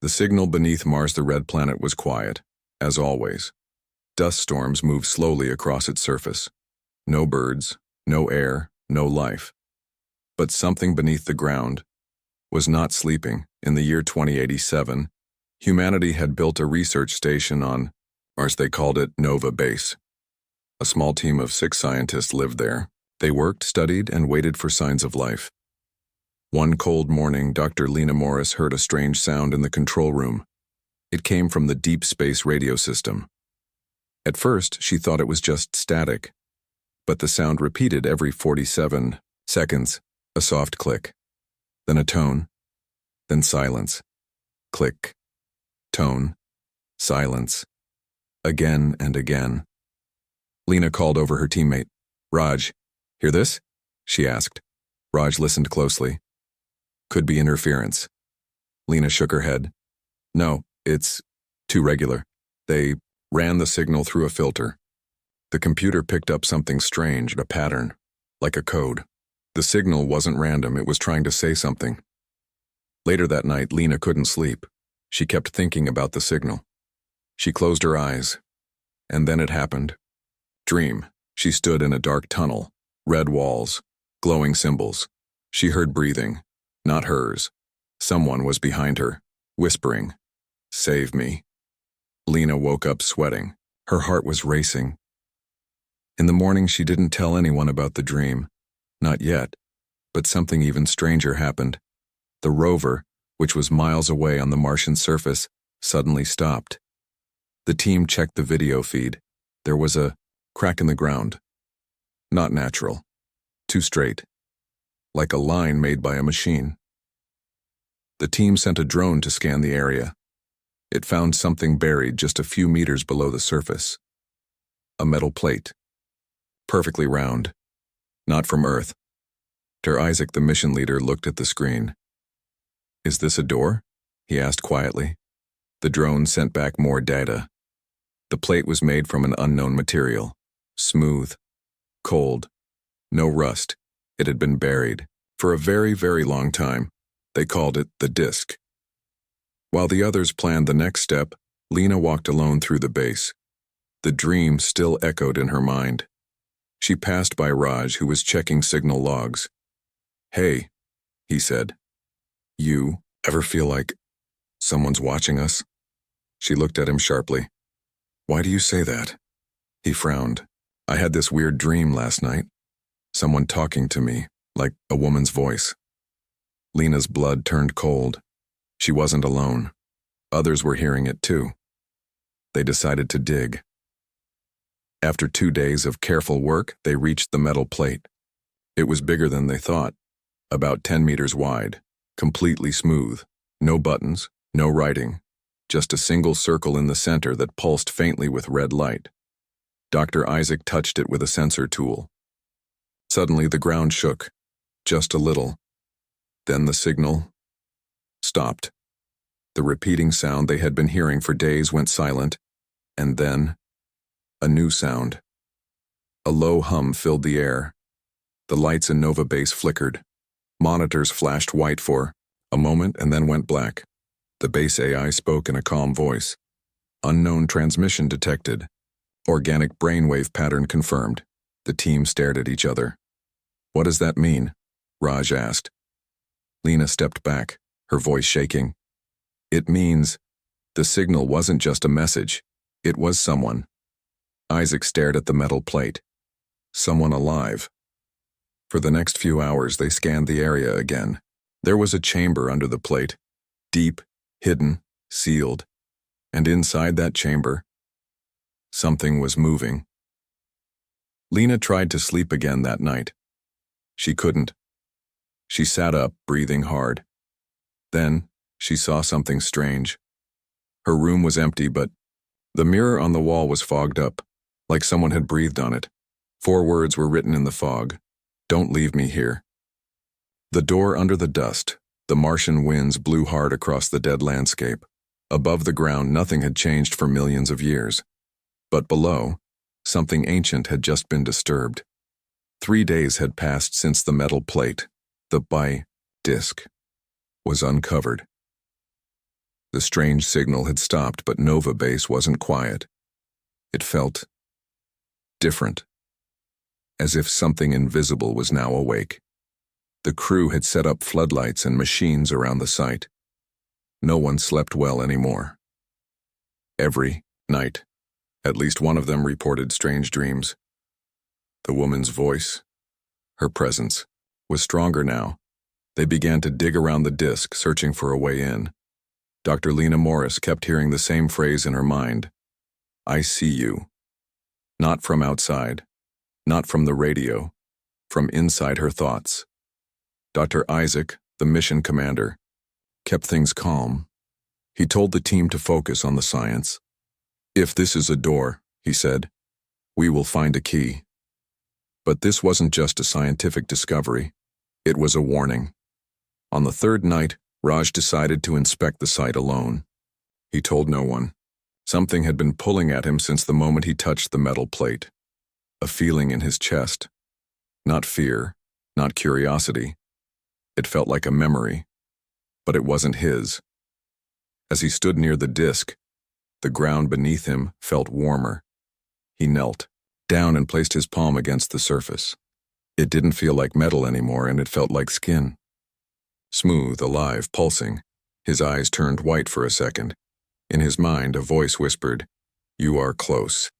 The signal beneath Mars, the red planet, was quiet, as always. Dust storms moved slowly across its surface. No birds, no air, no life. But something beneath the ground was not sleeping. In the year 2087, humanity had built a research station on Mars. They called it Nova Base. A small team of 6 scientists lived there. They worked, studied, and waited for signs of life. One cold morning, Dr. Lena Morris heard a strange sound in the control room. It came from the deep space radio system. At first, she thought it was just static, but the sound repeated every 47 seconds, a soft click, then a tone, then silence. Click, tone, silence, again and again. Lena called over her teammate. "Raj, hear this?" she asked. Raj listened closely. "Could be interference." Lena shook her head. "No, it's too regular." They ran the signal through a filter. The computer picked up something strange, a pattern, like a code. The signal wasn't random, it was trying to say something. Later that night, Lena couldn't sleep. She kept thinking about the signal. She closed her eyes, and then it happened. Dream. She stood in a dark tunnel, red walls, glowing symbols. She heard breathing, not hers. Someone was behind her, whispering, "Save me." Lena woke up sweating. Her heart was racing. In the morning, she didn't tell anyone about the dream. Not yet, but something even stranger happened. The rover, which was miles away on the Martian surface, suddenly stopped. The team checked the video feed. There was a crack in the ground. Not natural. Too straight. Like a line made by a machine. The team sent a drone to scan the area. It found something buried just a few meters below the surface. A metal plate. Perfectly round. Not from Earth. Dr. Isaac, the mission leader, looked at the screen. "Is this a door?" he asked quietly. The drone sent back more data. The plate was made from an unknown material. Smooth. Cold. No rust. It had been buried. For a very, very long time. They called it the disk. While the others planned the next step, Lena walked alone through the base. The dream still echoed in her mind. She passed by Raj, who was checking signal logs. "Hey," he said. "You ever feel like someone's watching us?" She looked at him sharply. "Why do you say that?" He frowned. "I had this weird dream last night. Someone talking to me, like a woman's voice." Lena's blood turned cold. She wasn't alone. Others were hearing it too. They decided to dig. After 2 days of careful work, they reached the metal plate. It was bigger than they thought, about 10 meters wide, completely smooth. No buttons, no writing, just a single circle in the center that pulsed faintly with red light. Dr. Isaac touched it with a sensor tool. Suddenly the ground shook, just a little. Then the signal stopped. The repeating sound they had been hearing for days went silent, and then a new sound. A low hum filled the air. The lights in Nova Base flickered. Monitors flashed white for a moment and then went black. The base AI spoke in a calm voice. "Unknown transmission detected. Organic brainwave pattern confirmed." The team stared at each other. "What does that mean?" Raj asked. Lena stepped back, her voice shaking. "It means the signal wasn't just a message. It was someone." Isaac stared at the metal plate. Someone alive. For the next few hours, they scanned the area again. There was a chamber under the plate. Deep, hidden, sealed. And inside that chamber, something was moving. Lena tried to sleep again that night. She couldn't. She sat up, breathing hard. Then, she saw something strange. Her room was empty, but the mirror on the wall was fogged up, like someone had breathed on it. 4 words were written in the fog. "Don't leave me here." The door under the dust. The Martian winds blew hard across the dead landscape. Above the ground, nothing had changed for millions of years. But below, something ancient had just been disturbed. 3 days had passed since the metal plate, the disk, was uncovered. The strange signal had stopped, but Nova Base wasn't quiet. It felt different, as if something invisible was now awake. The crew had set up floodlights and machines around the site. No one slept well anymore. Every night, at least one of them reported strange dreams. The woman's voice, her presence, was stronger now. They began to dig around the disk, searching for a way in. Dr. Lena Morris kept hearing the same phrase in her mind. I see you. Not from outside, not from the radio, from inside her thoughts. Dr. Isaac, the mission commander, kept things calm. He told the team to focus on the science. If this is a door, he said, we will find a key. But this wasn't just a scientific discovery. It was a warning. On the third night, Raj decided to inspect the site alone. He told no one. Something had been pulling at him since the moment he touched the metal plate. A feeling in his chest. Not fear, not curiosity. It felt like a memory, but it wasn't his. As he stood near the disk, the ground beneath him felt warmer. He knelt down and placed his palm against the surface. It didn't feel like metal anymore, and it felt like skin. Smooth, alive, pulsing. His eyes turned white for a second. In his mind, a voice whispered, "You are close."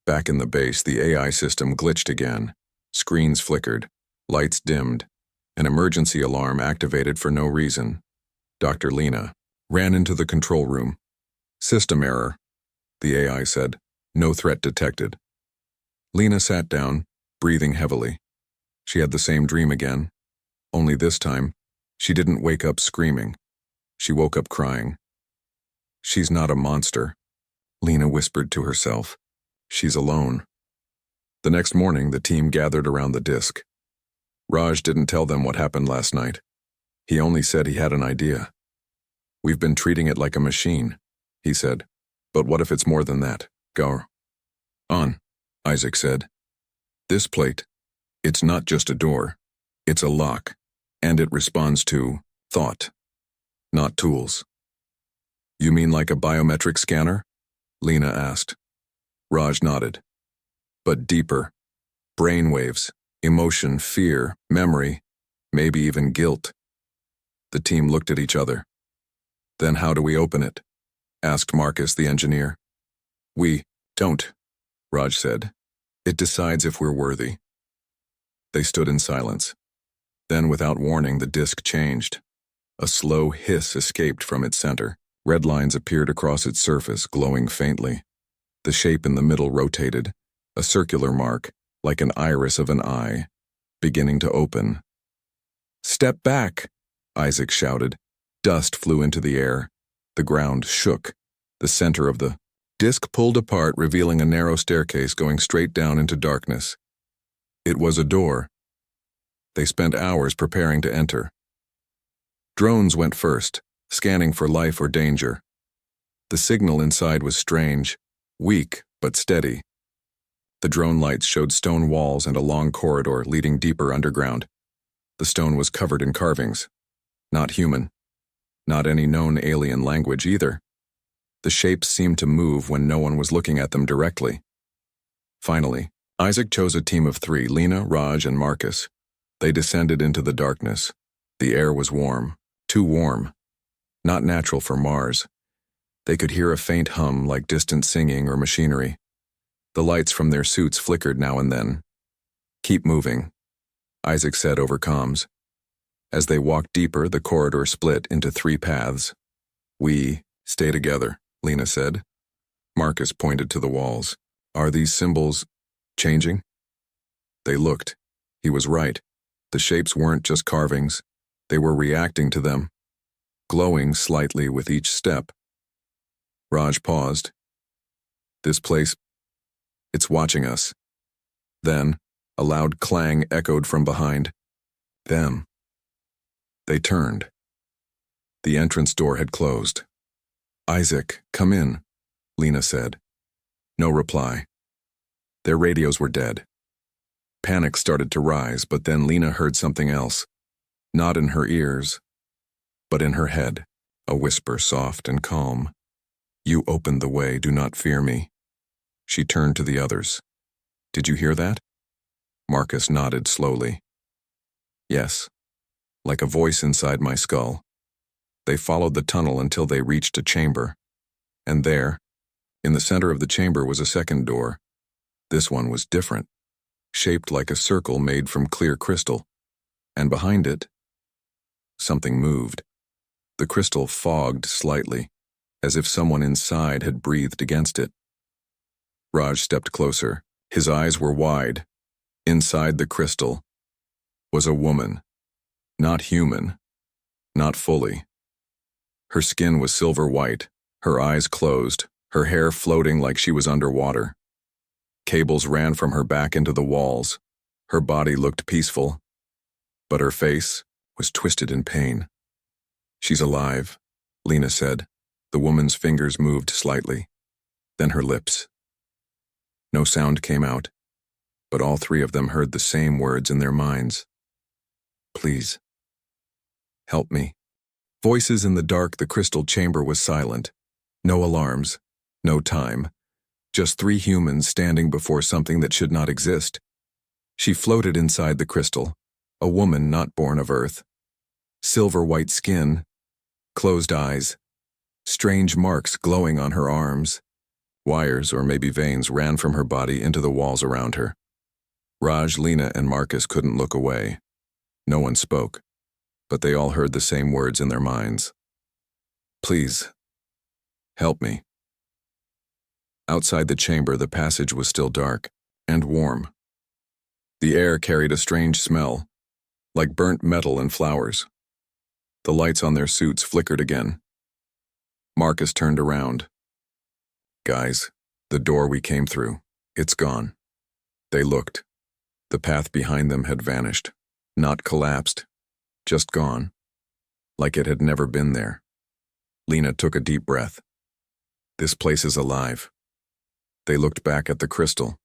Back in the base, the AI system glitched again. Screens flickered, lights dimmed. An emergency alarm activated for no reason. Dr. Lena ran into the control room. "System error," the AI said. "No threat detected." Lena sat down, breathing heavily. She had the same dream again. Only this time, she didn't wake up screaming. She woke up crying. "She's not a monster," Lena whispered to herself. "She's alone." The next morning, the team gathered around the disk. Raj didn't tell them what happened last night. He only said he had an idea. "We've been treating it like a machine," he said. "But what if it's more than that? Go on," Isaac said. "This plate, it's not just a door. It's a lock, and it responds to thought, not tools." "You mean like a biometric scanner?" Lena asked. Raj nodded. "But deeper. Brainwaves, emotion, fear, memory, maybe even guilt." The team looked at each other. "Then how do we open it?" asked Marcus, the engineer. "We don't," Raj said. "It decides if we're worthy." They stood in silence. Then, without warning, the disk changed. A slow hiss escaped from its center. Red lines appeared across its surface, glowing faintly. The shape in the middle rotated, a circular mark, like an iris of an eye, beginning to open. "Step back!" Isaac shouted. Dust flew into the air. The ground shook. The center of the disk pulled apart, revealing a narrow staircase going straight down into darkness. It was a door. They spent hours preparing to enter. Drones went first, scanning for life or danger. The signal inside was strange, weak but steady. The drone lights showed stone walls and a long corridor leading deeper underground. The stone was covered in carvings. Not human. Not any known alien language either. The shapes seemed to move when no one was looking at them directly. Finally, Isaac chose a team of 3, Lena, Raj, and Marcus. They descended into the darkness. The air was warm. Too warm. Not natural for Mars. They could hear a faint hum like distant singing or machinery. The lights from their suits flickered now and then. "Keep moving," Isaac said over comms. As they walked deeper, the corridor split into 3 paths. "We stay together," Lena said. Marcus pointed to the walls. "Are these symbols changing?" They looked. He was right. The shapes weren't just carvings. They were reacting to them, glowing slightly with each step. Raj paused. "This place, it's watching us." Then, a loud clang echoed from behind. Them. They turned. The entrance door had closed. "Isaac, come in," Lena said. No reply. Their radios were dead. Panic started to rise, but then Lena heard something else. Not in her ears, but in her head. A whisper soft and calm. You opened the way, do not fear me. She turned to the others. Did you hear that? Marcus nodded slowly. Yes, like a voice inside my skull. They followed the tunnel until they reached a chamber. And there, in the center of the chamber, was a second door. This one was different, shaped like a circle made from clear crystal. And behind it, something moved. The crystal fogged slightly, as if someone inside had breathed against it. Raj stepped closer. His eyes were wide. Inside the crystal was a woman. Not human. Not fully. Her skin was silver white, her eyes closed, her hair floating like she was underwater. Cables ran from her back into the walls. Her body looked peaceful, but her face was twisted in pain. She's alive, Lena said. The woman's fingers moved slightly, then her lips. No sound came out, but all three of them heard the same words in their minds. Please. Help me. Voices in the dark. The crystal chamber was silent. No alarms, no time. Just three humans standing before something that should not exist. She floated inside the crystal, a woman not born of earth. Silver white skin, closed eyes, strange marks glowing on her arms. Wires, or maybe veins, ran from her body into the walls around her. Raj, Lena, and Marcus couldn't look away. No one spoke, but they all heard the same words in their minds. Please, help me. Outside the chamber, the passage was still dark and warm. The air carried a strange smell, like burnt metal and flowers. The lights on their suits flickered again. Marcus turned around. Guys, the door we came through, it's gone. They looked. The path behind them had vanished, not collapsed, just gone, like it had never been there. Lena took a deep breath. This place is alive. They looked back at the crystal.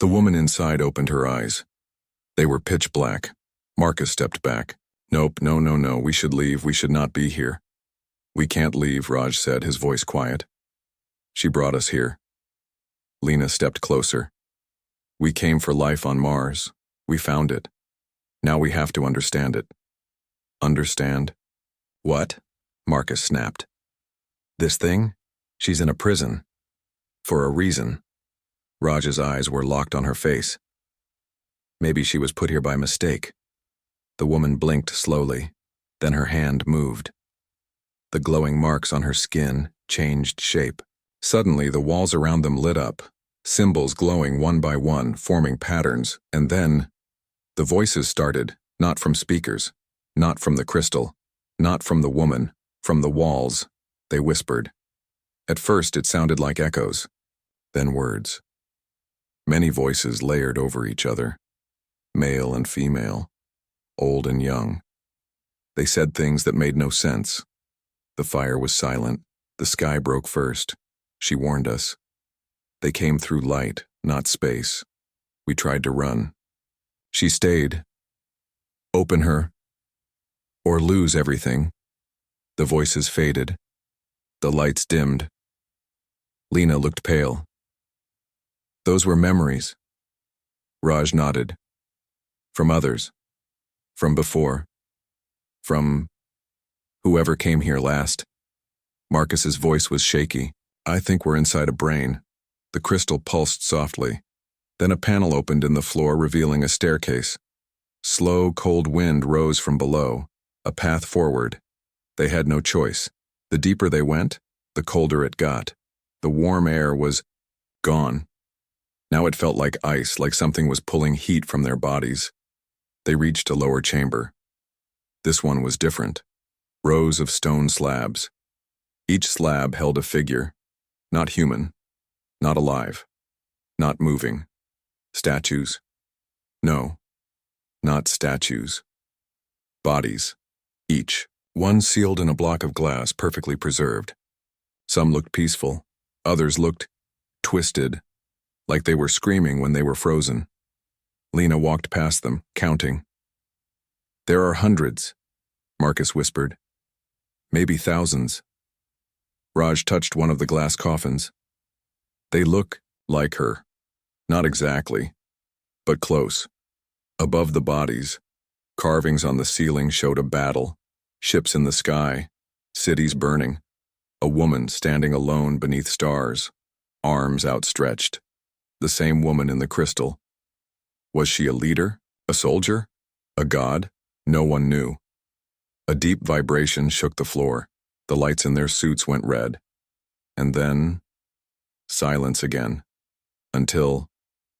The woman inside opened her eyes. They were pitch black. Marcus stepped back. Nope, no, we should leave. We should not be here. We can't leave, Raj said, his voice quiet. She brought us here. Lena stepped closer. We came for life on Mars. We found it. Now we have to understand it. Understand? What? Marcus snapped. This thing? She's in a prison. For a reason. Raj's eyes were locked on her face. Maybe she was put here by mistake. The woman blinked slowly, then her hand moved. The glowing marks on her skin changed shape. Suddenly, the walls around them lit up, symbols glowing one by one, forming patterns, and then the voices started, not from speakers, not from the crystal, not from the woman, from the walls. They whispered. At first, it sounded like echoes, then words. Many voices layered over each other, male and female, old and young. They said things that made no sense. The fire was silent. The sky broke first. She warned us. They came through light, not space. We tried to run. She stayed. Open her, or lose everything. The voices faded. The lights dimmed. Lena looked pale. Those were memories. Raj nodded. From others. From before. From whoever came here last. Marcus's voice was shaky. I think we're inside a brain. The crystal pulsed softly. Then a panel opened in the floor, revealing a staircase. Slow, cold wind rose from below, a path forward. They had no choice. The deeper they went, the colder it got. The warm air was gone. Now it felt like ice, like something was pulling heat from their bodies. They reached a lower chamber. This one was different. Rows of stone slabs. Each slab held a figure. Not human. Not alive. Not moving. Statues. No. Not statues. Bodies. Each. One sealed in a block of glass, perfectly preserved. Some looked peaceful. Others looked twisted, like they were screaming when they were frozen. Lena walked past them, counting. There are hundreds, Marcus whispered. Maybe thousands. Raj touched one of the glass coffins. They look like her. Not exactly, but close. Above the bodies, carvings on the ceiling showed a battle, ships in the sky, cities burning, a woman standing alone beneath stars, arms outstretched. The same woman in the crystal. Was she a leader, a soldier, a god? No one knew. A deep vibration shook the floor. The lights in their suits went red. And then, silence again. Until,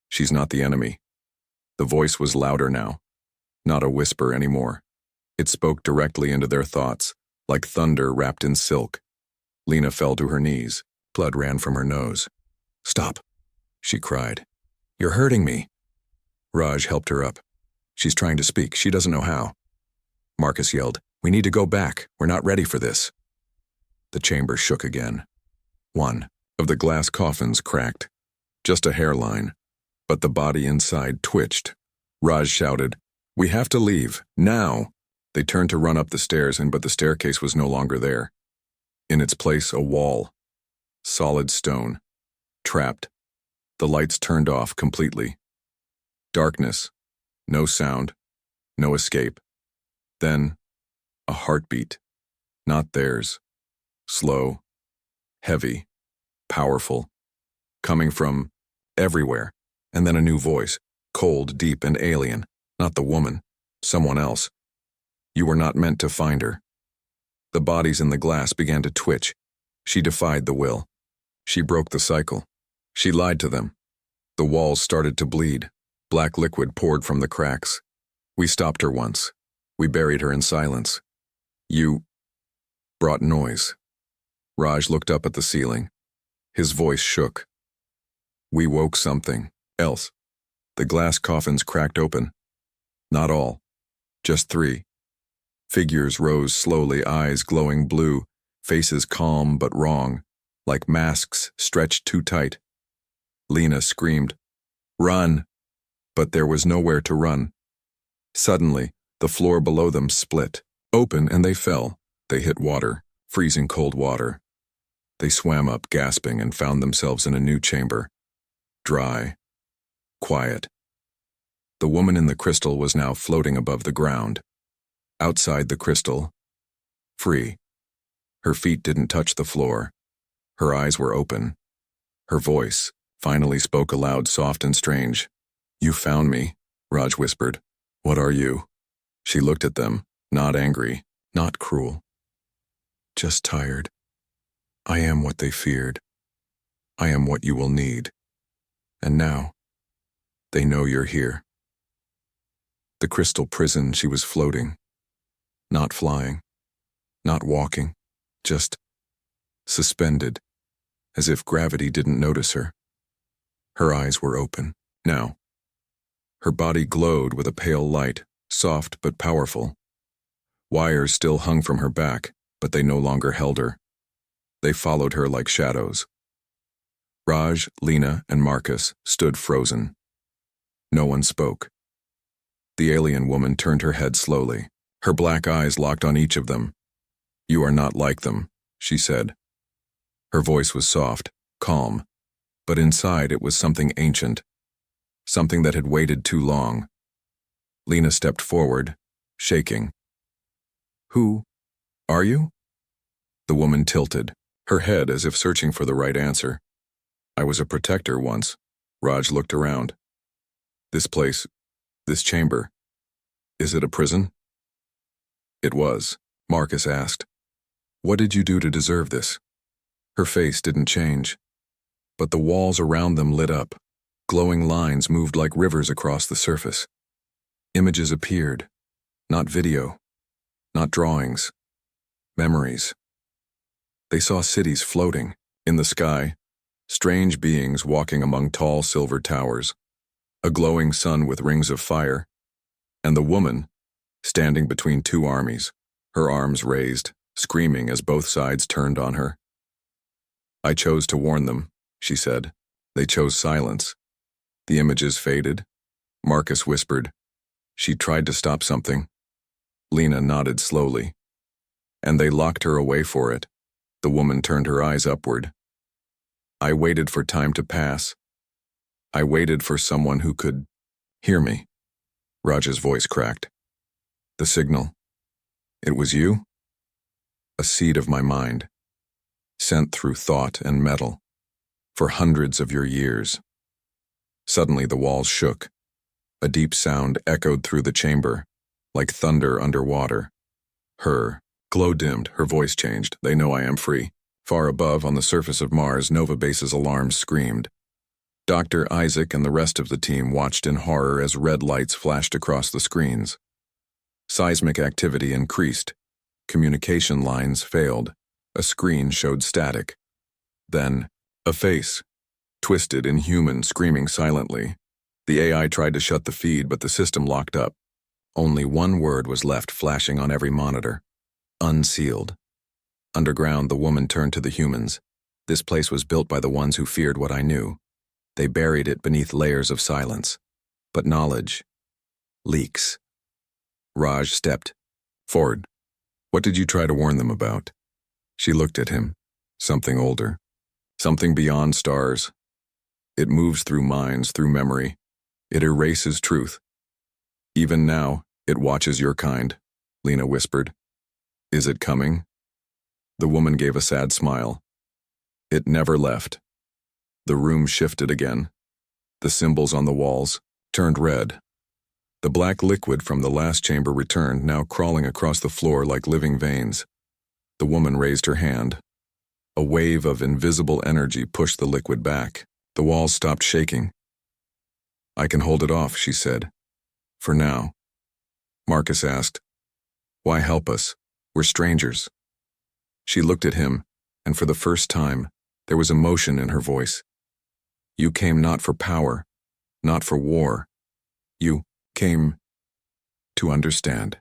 she's not the enemy. The voice was louder now. Not a whisper anymore. It spoke directly into their thoughts, like thunder wrapped in silk. Lena fell to her knees. Blood ran from her nose. "Stop," she cried. "You're hurting me." Raj helped her up. "She's trying to speak. She doesn't know how." Marcus yelled, "We need to go back. We're not ready for this." The chamber shook again. One of the glass coffins cracked. Just a hairline, but the body inside twitched. Raj shouted, "We have to leave, now!" They turned to run up the stairs, but the staircase was no longer there. In its place, a wall. Solid stone. Trapped. The lights turned off completely. Darkness. No sound. No escape. Then, a heartbeat. Not theirs. Slow. Heavy. Powerful. Coming from everywhere. And then a new voice. Cold, deep, and alien. Not the woman. Someone else. "You were not meant to find her." The bodies in the glass began to twitch. She defied the will. She broke the cycle. She lied to them. The walls started to bleed. Black liquid poured from the cracks. We stopped her once. We buried her in silence. You brought noise. Raj looked up at the ceiling. His voice shook. We woke something else. The glass coffins cracked open. Not all. Just 3. Figures rose slowly, eyes glowing blue, faces calm but wrong, like masks stretched too tight. Lena screamed, "Run!" But there was nowhere to run. Suddenly, the floor below them split, open, and they fell. They hit water, freezing cold water. They swam up, gasping, and found themselves in a new chamber. Dry. Quiet. The woman in the crystal was now floating above the ground. Outside the crystal, free. Her feet didn't touch the floor. Her eyes were open. Her voice finally spoke aloud, soft and strange. "You found me," Raj whispered. "What are you?" She looked at them, not angry, not cruel. "Just tired. I am what they feared. I am what you will need. And now, they know you're here." The crystal prison, she was floating. Not flying, not walking, just suspended, as if gravity didn't notice her. Her eyes were open, now. Her body glowed with a pale light, soft but powerful. Wires still hung from her back, but they no longer held her. They followed her like shadows. Raj, Lena, and Marcus stood frozen. No one spoke. The alien woman turned her head slowly. Her black eyes locked on each of them. "You are not like them," she said. Her voice was soft, calm, but inside it was something ancient, something that had waited too long. Lena stepped forward, shaking. "Who are you?" The woman tilted, her head as if searching for the right answer. "I was a protector once." Raj looked around. "This place, this chamber, is it a prison?" It was. Marcus asked, "What did you do to deserve this?" Her face didn't change, but the walls around them lit up. Glowing lines moved like rivers across the surface. Images appeared, not video, not drawings, memories. They saw cities floating in the sky, strange beings walking among tall silver towers, a glowing sun with rings of fire, and the woman standing between 2 armies, her arms raised, screaming as both sides turned on her. "I chose to warn them," she said. "They chose silence." The images faded. Marcus whispered, "She tried to stop something." Lena nodded slowly. and they locked her away for it. The woman turned her eyes upward. I waited for time to pass. I waited for someone who could hear me. Raj's voice cracked. The signal. It was you? A seed of my mind, sent through thought and metal, for hundreds of your years. Suddenly the walls shook. A deep sound echoed through the chamber, like thunder underwater. Her glow dimmed, her voice changed. They know I am free. Far above, on the surface of Mars, Nova Base's alarms screamed. Dr. Isaac and the rest of the team watched in horror as red lights flashed across the screens. Seismic activity increased. Communication lines failed. A screen showed static. Then, a face, twisted, inhuman, screaming silently. The AI tried to shut the feed, but the system locked up. Only one word was left flashing on every monitor. Unsealed. Underground, the woman turned to the humans. This place was built by the ones who feared what I knew. They buried it beneath layers of silence. But knowledge leaks. Raj stepped forward. What did you try to warn them about? She looked at him. Something older. Something beyond stars. It moves through minds, through memory. It erases truth. Even now, it watches your kind, Lena whispered. Is it coming? The woman gave a sad smile. It never left. The room shifted again. The symbols on the walls turned red. The black liquid from the last chamber returned, now crawling across the floor like living veins. The woman raised her hand. A wave of invisible energy pushed the liquid back. The walls stopped shaking. I can hold it off, she said. For now. Marcus asked, why help us? We're strangers. She looked at him, and for the first time, there was emotion in her voice. You came not for power, not for war. You came to understand.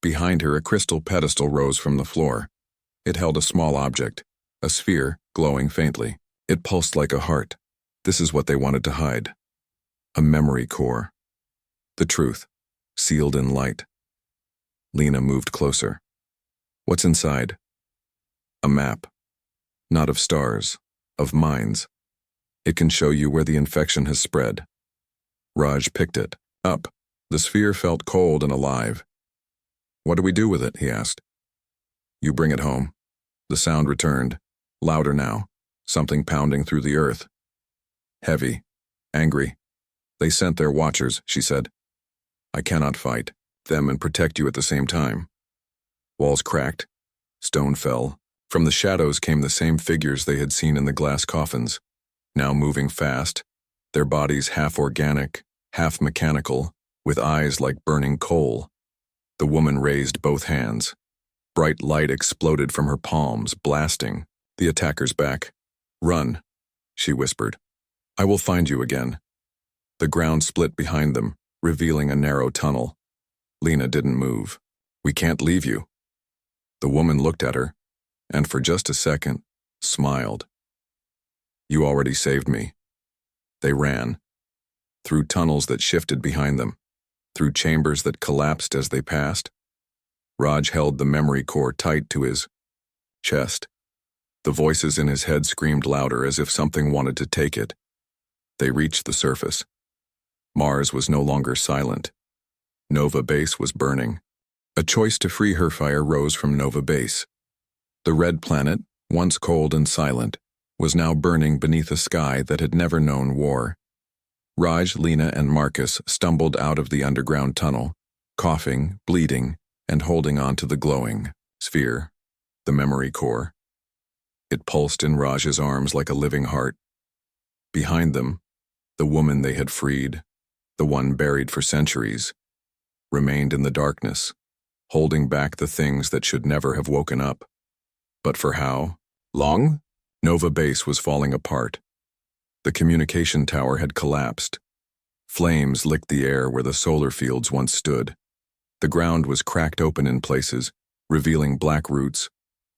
Behind her, a crystal pedestal rose from the floor. It held a small object, a sphere glowing faintly. It pulsed like a heart. This is what they wanted to hide. A memory core. The truth, sealed in light. Lena moved closer. What's inside? A map. Not of stars, of minds. It can show you where the infection has spread. Raj picked it up. The sphere felt cold and alive. What do we do with it? He asked. You bring it home. The sound returned, louder now, something pounding through the earth. Heavy, angry. They sent their watchers, she said. I cannot fight them and protect you at the same time. Walls cracked. Stone fell. From the shadows came the same figures they had seen in the glass coffins, now moving fast, their bodies half organic, half mechanical, with eyes like burning coal. The woman raised both hands. Bright light exploded from her palms, blasting the attackers back. Run, she whispered. I will find you again. The ground split behind them, revealing a narrow tunnel. Lena didn't move. We can't leave you. The woman looked at her, and for just a second, smiled. You already saved me. They ran, through tunnels that shifted behind them, through chambers that collapsed as they passed. Raj held the memory core tight to his chest. The voices in his head screamed louder as if something wanted to take it. They reached the surface. Mars was no longer silent. Nova Base was burning. A choice to free her fire rose from Nova Base. The red planet, once cold and silent, was now burning beneath a sky that had never known war. Raj, Lena, and Marcus stumbled out of the underground tunnel, coughing, bleeding, and holding on to the glowing sphere, the memory core. It pulsed in Raj's arms like a living heart. Behind them, the woman they had freed, the one buried for centuries, remained in the darkness, holding back the things that should never have woken up. But for how long? Nova Base was falling apart. The communication tower had collapsed. Flames licked the air where the solar fields once stood. The ground was cracked open in places, revealing black roots,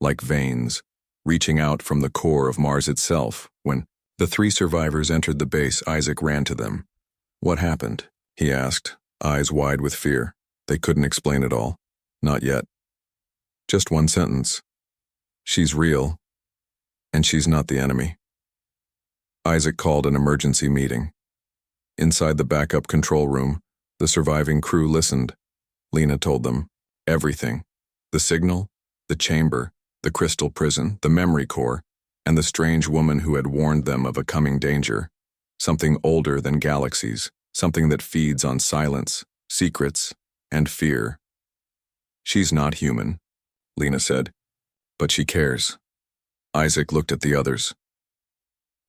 like veins, reaching out from the core of Mars itself. When the three survivors entered the base, Isaac ran to them. What happened? He asked, eyes wide with fear. They couldn't explain it all. Not yet. Just one sentence. She's real, and she's not the enemy. Isaac called an emergency meeting. Inside the backup control room, the surviving crew listened. Lena told them everything. The signal, the chamber, the crystal prison, the memory core, and the strange woman who had warned them of a coming danger. Something older than galaxies, something that feeds on silence, secrets, and fear. She's not human, Lena said, but she cares. Isaac looked at the others.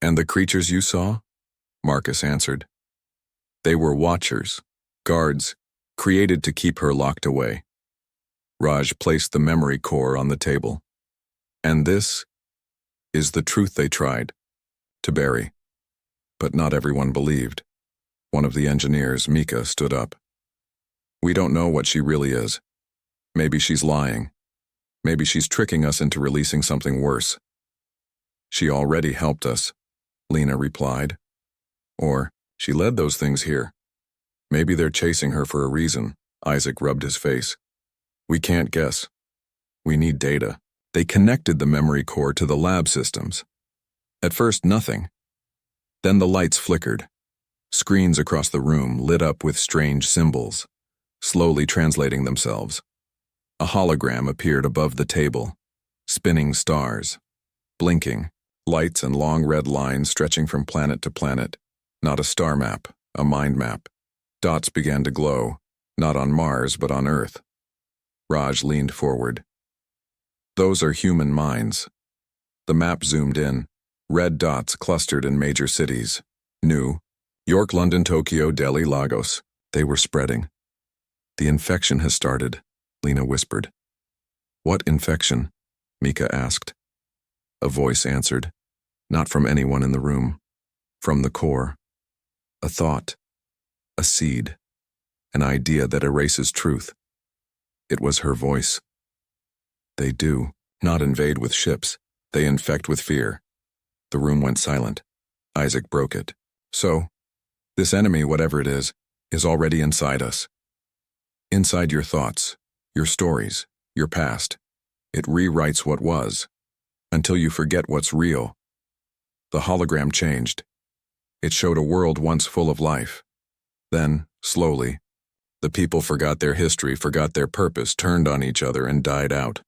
And the creatures you saw? Marcus answered. They were watchers, guards, created to keep her locked away. Raj placed the memory core on the table. And this is the truth they tried to bury. But not everyone believed. One of the engineers, Mika, stood up. We don't know what she really is. Maybe she's lying. Maybe she's tricking us into releasing something worse. She already helped us, Lena replied. Or, she led those things here. Maybe they're chasing her for a reason. Isaac rubbed his face. We can't guess. We need data. They connected the memory core to the lab systems. At first, nothing. Then the lights flickered. Screens across the room lit up with strange symbols, slowly translating themselves. A hologram appeared above the table, spinning stars, blinking, lights and long red lines stretching from planet to planet. Not a star map, a mind map. Dots began to glow, not on Mars but on Earth. Raj leaned forward. Those are human minds. The map zoomed in. Red dots clustered in major cities. New York, London, Tokyo, Delhi, Lagos. They were spreading. The infection has started, Lena whispered. What infection? Mika asked. A voice answered. Not from anyone in the room. From the core. A thought. A seed. An idea that erases truth. It was her voice. They do not invade with ships. They infect with fear. The room went silent. Isaac broke it. So, this enemy, whatever it is already inside us. Inside your thoughts, your stories, your past. It rewrites what was, until you forget what's real. The hologram changed. It showed a world once full of life. Then, slowly, the people forgot their history, forgot their purpose, turned on each other and died out,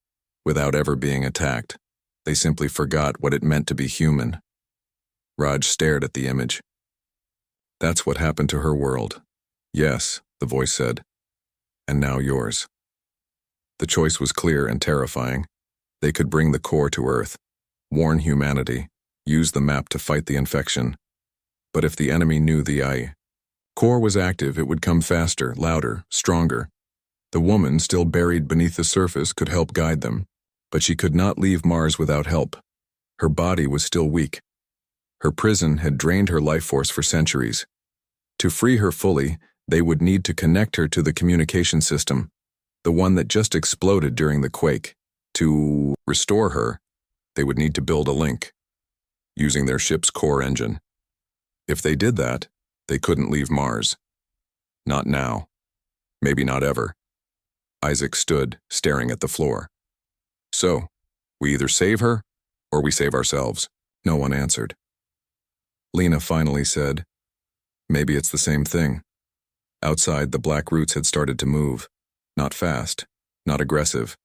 without ever being attacked. They simply forgot what it meant to be human. Raj stared at the image. That's what happened to her world. Yes, the voice said. And now yours. The choice was clear and terrifying. They could bring the core to Earth, warn humanity, use the map to fight the infection. But if the enemy knew the core was active, it would come faster, louder, stronger. The woman, still buried beneath the surface, could help guide them. But she could not leave Mars without help. Her body was still weak. Her prison had drained her life force for centuries. To free her fully, they would need to connect her to the communication system, the one that just exploded during the quake. To restore her, they would need to build a link, using their ship's core engine. If they did that, they couldn't leave Mars. Not now. Maybe not ever. Isaac stood, staring at the floor. So, we either save her, or we save ourselves. No one answered. Lena finally said, maybe it's the same thing. Outside, the black roots had started to move. Not fast, not aggressive.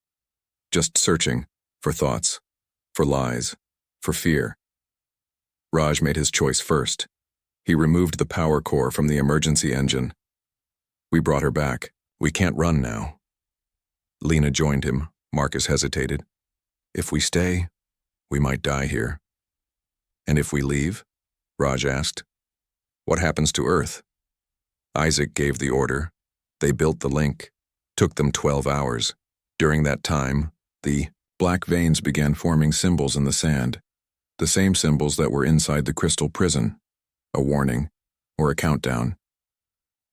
Just searching for thoughts, for lies, for fear. Raj made his choice first. He removed the power core from the emergency engine. We brought her back. We can't run now. Lena joined him. Marcus hesitated. If we stay, we might die here. And if we leave? Raj asked. What happens to Earth? Isaac gave the order. They built the link. Took them 12 hours. During that time, the black veins began forming symbols in the sand. The same symbols that were inside the crystal prison. A warning, or a countdown.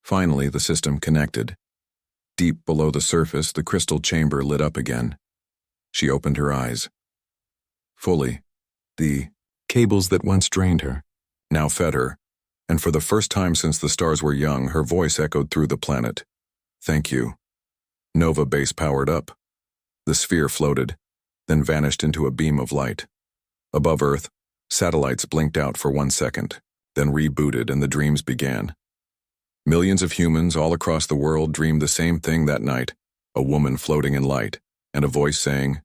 Finally, the system connected. Deep below the surface, the crystal chamber lit up again. She opened her eyes. Fully, the cables that once drained her now fed her, and for the first time since the stars were young, her voice echoed through the planet. Thank you. Nova base powered up. The sphere floated, then vanished into a beam of light. Above Earth, satellites blinked out for 1 second, then rebooted and the dreams began. Millions of humans all across the world dreamed the same thing that night, a woman floating in light, and a voice saying,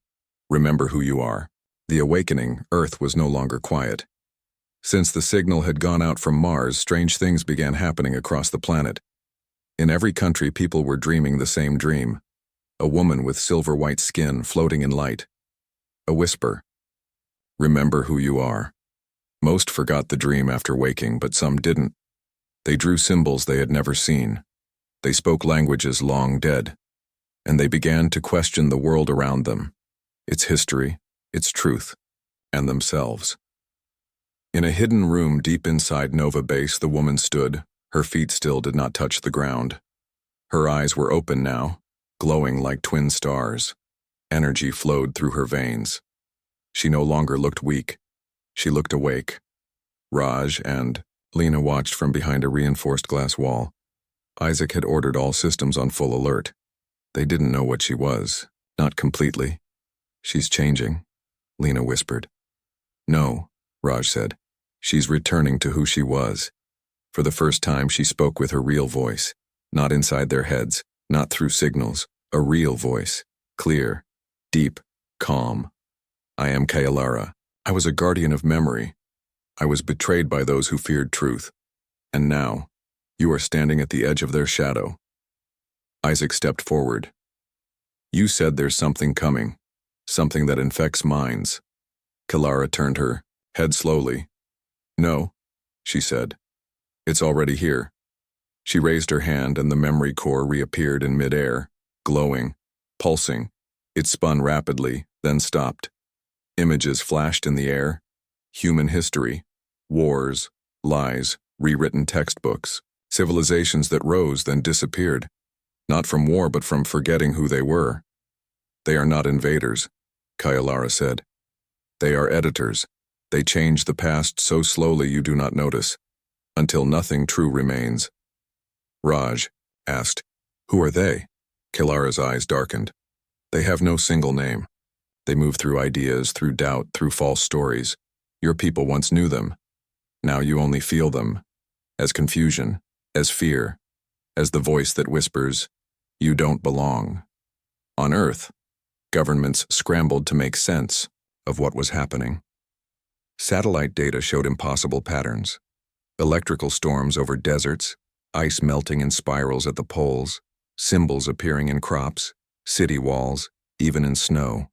"Remember who you are." The awakening, Earth was no longer quiet. Since the signal had gone out from Mars, strange things began happening across the planet. In every country, people were dreaming the same dream. A woman with silver-white skin floating in light. A whisper. Remember who you are. Most forgot the dream after waking, but some didn't. They drew symbols they had never seen. They spoke languages long dead. And they began to question the world around them, its history, its truth, and themselves. In a hidden room deep inside Nova Base, the woman stood. Her feet still did not touch the ground. Her eyes were open now, glowing like twin stars. Energy flowed through her veins. She no longer looked weak. She looked awake. Raj and Lena watched from behind a reinforced glass wall. Isaac had ordered all systems on full alert. They didn't know what she was. Not completely. "She's changing," Lena whispered. "No," Raj said. "She's returning to who she was." For the first time, she spoke with her real voice. Not inside their heads, not through signals. A real voice. Clear. Deep. Calm. "I am Kailara. I was a guardian of memory. I was betrayed by those who feared truth. And now, you are standing at the edge of their shadow." Isaac stepped forward. "You said there's something coming. Something that infects minds." Kailara turned her head slowly. "No," she said. "It's already here." She raised her hand and the memory core reappeared in midair, glowing, pulsing. It spun rapidly, then stopped. Images flashed in the air. Human history. Wars. Lies. Rewritten textbooks. Civilizations that rose then disappeared. Not from war, but from forgetting who they were. "They are not invaders," Kailara said. "They are editors. They change the past so slowly you do not notice, until nothing true remains." Raj asked, "Who are they?" Kailara's eyes darkened. "They have no single name. They move through ideas, through doubt, through false stories. Your people once knew them. Now you only feel them. As confusion, as fear, as the voice that whispers, 'You don't belong.'" On Earth, governments scrambled to make sense of what was happening. Satellite data showed impossible patterns. Electrical storms over deserts, ice melting in spirals at the poles, symbols appearing in crops, city walls, even in snow.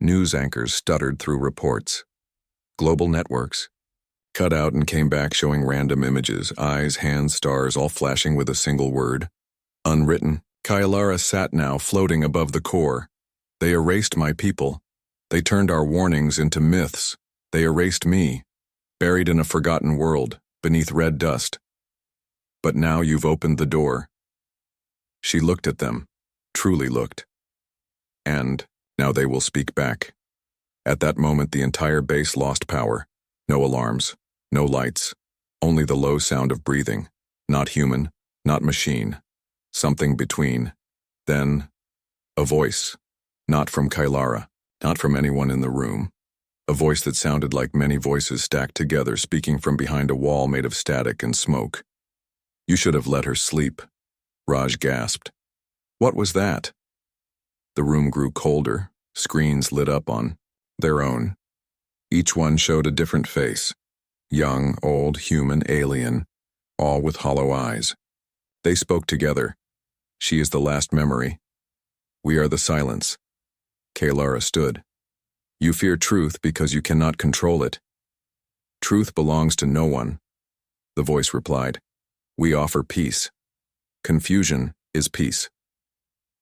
News anchors stuttered through reports. Global networks cut out and came back showing random images, eyes, hands, stars, all flashing with a single word. Unwritten. Kailara sat now, floating above the core. "They erased my people. They turned our warnings into myths. They erased me, buried in a forgotten world, beneath red dust. But now you've opened the door." She looked at them, truly looked. "And now they will speak back." At that moment, the entire base lost power. No alarms, no lights, only the low sound of breathing. Not human, not machine. Something between. Then, a voice. Not from Kailara, not from anyone in the room. A voice that sounded like many voices stacked together, speaking from behind a wall made of static and smoke. "You should have let her sleep," Raj gasped. "What was that?" The room grew colder, screens lit up on their own. Each one showed a different face. Young, old, human, alien, all with hollow eyes. They spoke together. "She is the last memory. We are the silence." Kailara stood. "You fear truth because you cannot control it. Truth belongs to no one." The voice replied, "We offer peace. Confusion is peace."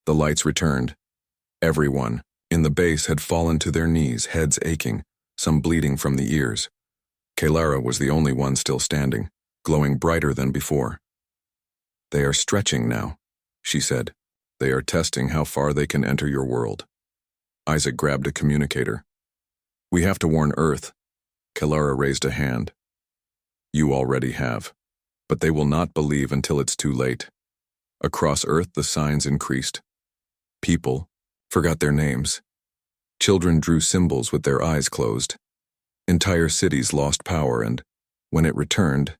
The lights returned. Everyone in the base had fallen to their knees, heads aching, some bleeding from the ears. Kailara was the only one still standing, glowing brighter than before. "They are stretching now," she said. "They are testing how far they can enter your world." Isaac grabbed a communicator. "We have to warn Earth." Kailara raised a hand. "You already have. But they will not believe until it's too late." Across Earth, the signs increased. People, forgot their names. Children drew symbols with their eyes closed. Entire cities lost power, and when it returned,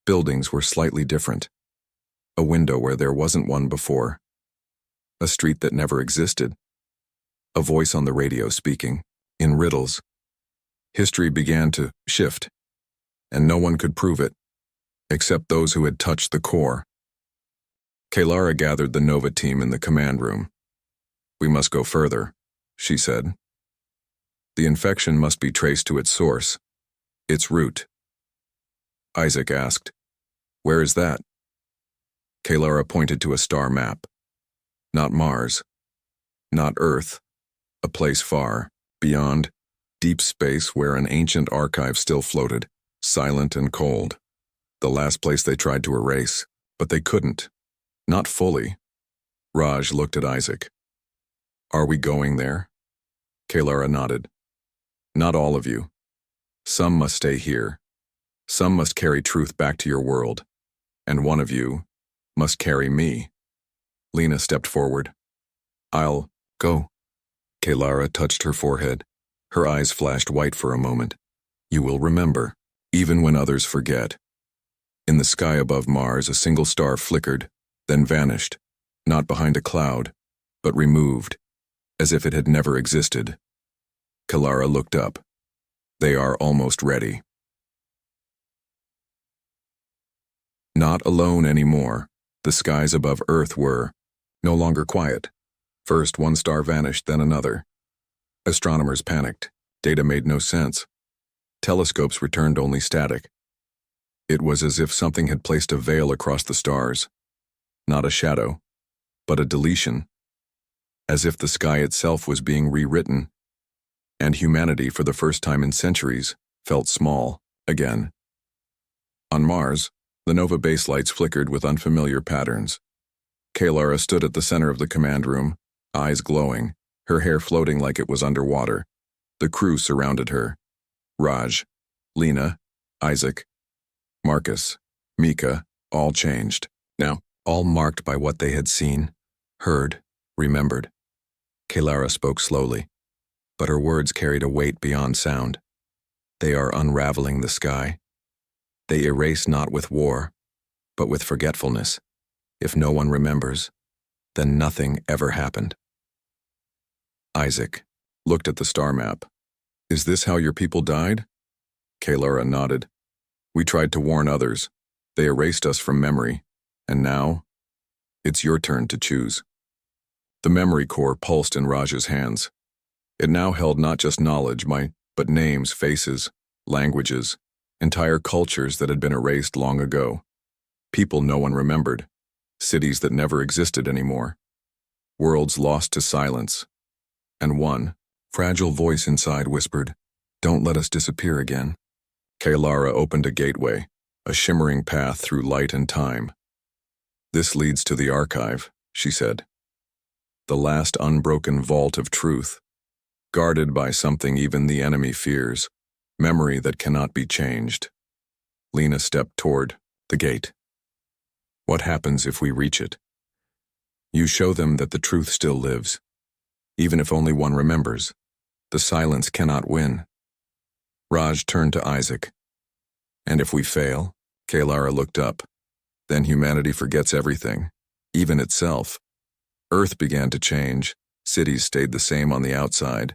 buildings were slightly different. A window where there wasn't one before. A street that never existed. A voice on the radio speaking, in riddles. History began to shift, and no one could prove it, except those who had touched the core. Kaylara gathered the Nova team in the command room. "We must go further," she said. "The infection must be traced to its source, its root." Isaac asked, "Where is that?" Kaylara pointed to a star map. Not Mars, not Earth, a place far, beyond, deep space where an ancient archive still floated, silent and cold. The last place they tried to erase, but they couldn't. Not fully. Raj looked at Isaac. "Are we going there?" Kaylara nodded. "Not all of you. Some must stay here. Some must carry truth back to your world. And one of you must carry me." Lena stepped forward. "I'll go." Kaylara touched her forehead. Her eyes flashed white for a moment. "You will remember, even when others forget." In the sky above Mars, a single star flickered, then vanished, not behind a cloud, but removed, as if it had never existed. Kaylara looked up. "They are almost ready." Not alone anymore, the skies above Earth were no longer quiet. First one star vanished, then another. Astronomers panicked. Data made no sense. Telescopes returned only static. It was as if something had placed a veil across the stars. Not a shadow, but a deletion. As if the sky itself was being rewritten. And humanity, for the first time in centuries, felt small, again. On Mars, the Nova base lights flickered with unfamiliar patterns. Kaylara stood at the center of the command room, eyes glowing, her hair floating like it was underwater. The crew surrounded her. Raj, Lena, Isaac, Marcus, Mika, all changed. Now, all marked by what they had seen, heard, remembered. Kaylara spoke slowly, but her words carried a weight beyond sound. They are unraveling the sky. They erase not with war, but with forgetfulness. If no one remembers, then nothing ever happened. Isaac looked at the star map. "Is this how your people died?" Kaylara nodded. "We tried to warn others. They erased us from memory. And now, it's your turn to choose." The memory core pulsed in Raj's hands. It now held not just knowledge, but names, faces, languages, entire cultures that had been erased long ago. People no one remembered. Cities that never existed anymore. Worlds lost to silence. And one, fragile voice inside whispered, "Don't let us disappear again." Kaylara opened a gateway, a shimmering path through light and time. "This leads to the archive," she said. "The last unbroken vault of truth, guarded by something even the enemy fears, memory that cannot be changed." Lena stepped toward the gate. "What happens if we reach it?" "You show them that the truth still lives. Even if only one remembers, the silence cannot win." Raj turned to Isaac. "And if we fail?" Kaylara looked up. "Then humanity forgets everything, even itself." Earth began to change. Cities stayed the same on the outside,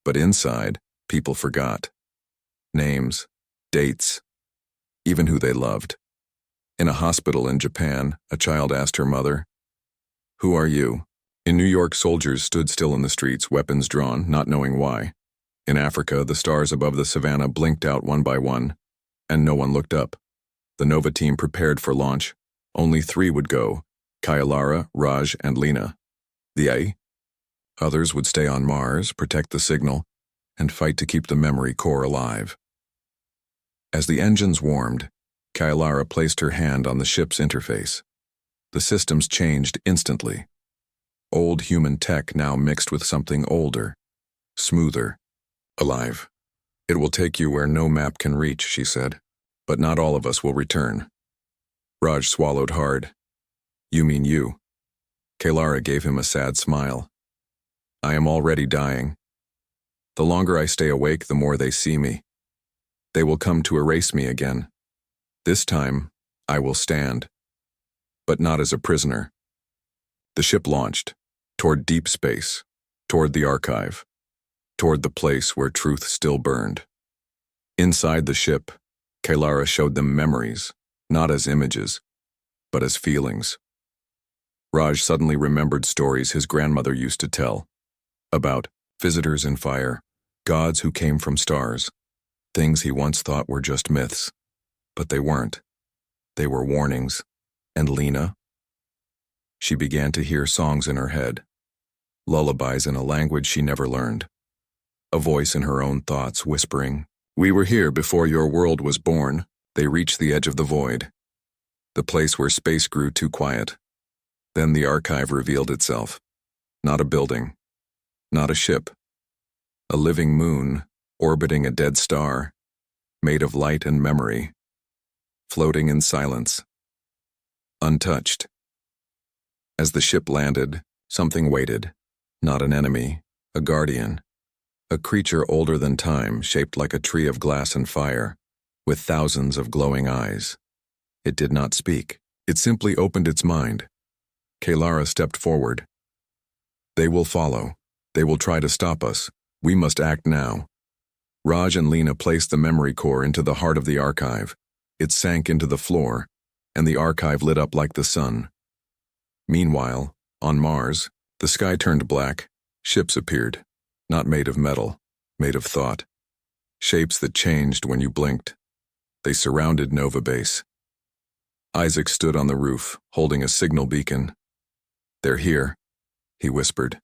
but inside, people forgot. Names, dates, even who they loved. In a hospital in Japan, a child asked her mother, "Who are you?" In New York, soldiers stood still in the streets, weapons drawn, not knowing why. In Africa, the stars above the savannah blinked out one by one, and no one looked up. The Nova team prepared for launch. Only 3 would go, Kaylara, Raj, and Lena. Others would stay on Mars, protect the signal, and fight to keep the memory core alive. As the engines warmed, Kaylara placed her hand on the ship's interface. The systems changed instantly. Old human tech now mixed with something older, smoother, alive. "It will take you where no map can reach," she said, "but not all of us will return." Raj swallowed hard. "You mean you?" Kaylara gave him a sad smile. I am already dying. The longer I stay awake, the more they see me. They will come to erase me again. This time, I will stand. But not as a prisoner. The ship launched, toward deep space, toward the archive, toward the place where truth still burned. Inside the ship, Kailara showed them memories, not as images, but as feelings. Raj suddenly remembered stories his grandmother used to tell, about visitors in fire, gods who came from stars, things he once thought were just myths, but they weren't. They were warnings. And Lena? She began to hear songs in her head, lullabies in a language she never learned, a voice in her own thoughts whispering, "We were here before your world was born." They reached the edge of the void, the place where space grew too quiet. Then the archive revealed itself. Not a building, not a ship, a living moon orbiting a dead star, made of light and memory, floating in silence, untouched. As the ship landed, something waited, not an enemy, a guardian, a creature older than time, shaped like a tree of glass and fire, with thousands of glowing eyes. It did not speak. It simply opened its mind. Kailara stepped forward. They will follow. They will try to stop us. We must act now. Raj and Lena placed the memory core into the heart of the archive. It sank into the floor, and the archive lit up like the sun. Meanwhile, on Mars, the sky turned black. Ships appeared, not made of metal, made of thought. Shapes that changed when you blinked. They surrounded Nova Base. Isaac stood on the roof, holding a signal beacon. "They're here," he whispered.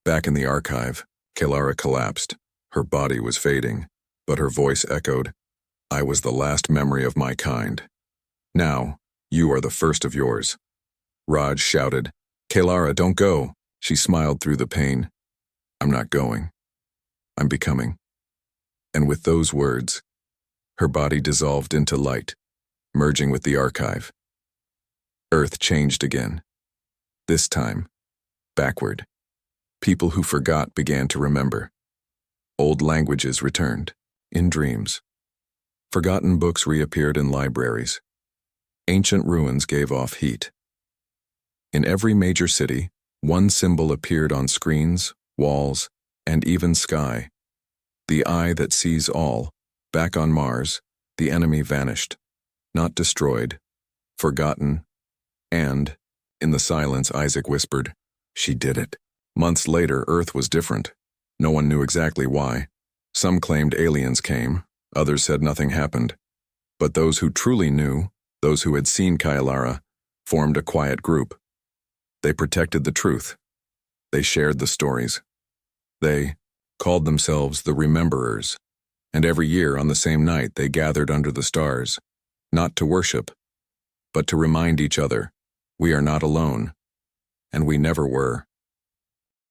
Back in the archive, Kailara collapsed. Her body was fading, but her voice echoed, "I was the last memory of my kind. Now, you are the first of yours." Raj shouted, "Kailara, don't go." She smiled through the pain. "I'm not going. I'm becoming." And with those words, her body dissolved into light, merging with the archive. Earth changed again. This time, backward. People who forgot began to remember. Old languages returned, in dreams. Forgotten books reappeared in libraries. Ancient ruins gave off heat. In every major city, one symbol appeared on screens, walls, and even sky. The eye that sees all. Back on Mars, the enemy vanished. Not destroyed, forgotten, and, in the silence, Isaac whispered, "She did it." Months later, Earth was different. No one knew exactly why. Some claimed aliens came, others said nothing happened. But those who truly knew, those who had seen Kailara, formed a quiet group. They protected the truth. They shared the stories. They called themselves the Rememberers. And every year on the same night they gathered under the stars, not to worship, but to remind each other, we are not alone, and we never were.